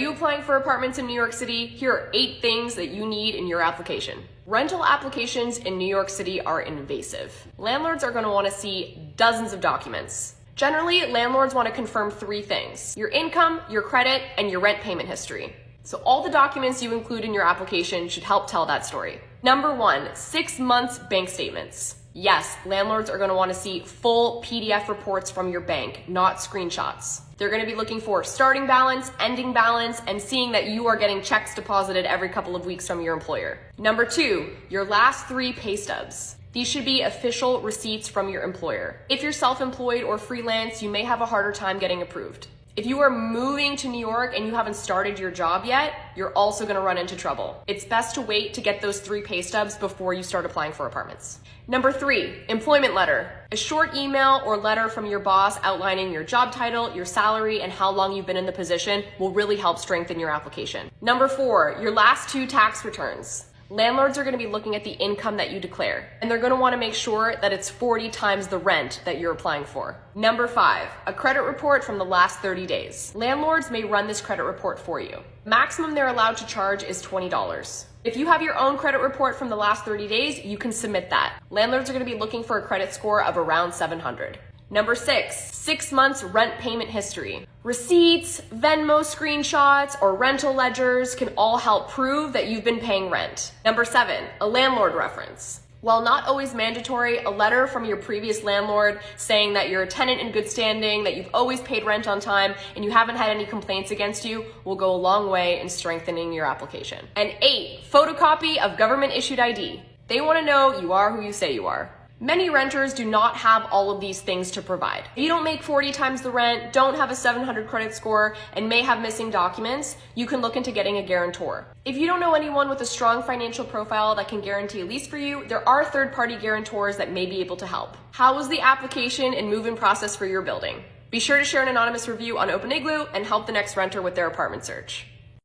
Are you applying for apartments in New York City? Here are 8 things that you need in your application. Rental applications in New York City are invasive. Landlords are going to want to see dozens of documents. Generally, landlords want to confirm 3 things: your income, your credit, and your rent payment history. So all the documents you include in your application should help tell that story. Number 1, 6 months bank statements. Yes, landlords are going to want to see full PDF reports from your bank, not screenshots. They're going to be looking for starting balance, ending balance, and seeing that you are getting checks deposited every couple of weeks from your employer. Number 2, your last 3 pay stubs. These should be official receipts from your employer. If you're self-employed or freelance, you may have a harder time getting approved. If you are moving to New York and you haven't started your job yet, you're also going to run into trouble. It's best to wait to get those 3 pay stubs before you start applying for apartments. Number 3, employment letter. A short email or letter from your boss outlining your job title, your salary, and how long you've been in the position will really help strengthen your application. Number 4, your last 2 tax returns. Landlords are going to be looking at the income that you declare, and they're going to want to make sure that it's 40 times the rent that you're applying for. Number 5, a credit report from the last 30 days. Landlords may run this credit report for you. Maximum they're allowed to charge is $20. If you have your own credit report from the last 30 days, you can submit that. Landlords are going to be looking for a credit score of around 700. Number 6, 6 months rent payment history. Receipts, Venmo screenshots, or rental ledgers can all help prove that you've been paying rent. Number 7, a landlord reference. While not always mandatory, a letter from your previous landlord saying that you're a tenant in good standing, that you've always paid rent on time, and you haven't had any complaints against you will go a long way in strengthening your application. And 8, photocopy of government issued ID. They want to know you are who you say you are. Many renters do not have all of these things to provide. If you don't make 40 times the rent, don't have a 700 credit score, and may have missing documents, you can look into getting a guarantor. If you don't know anyone with a strong financial profile that can guarantee a lease for you, there are third-party guarantors that may be able to help. How was the application and move-in process for your building? Be sure to share an anonymous review on OpenIgloo and help the next renter with their apartment search.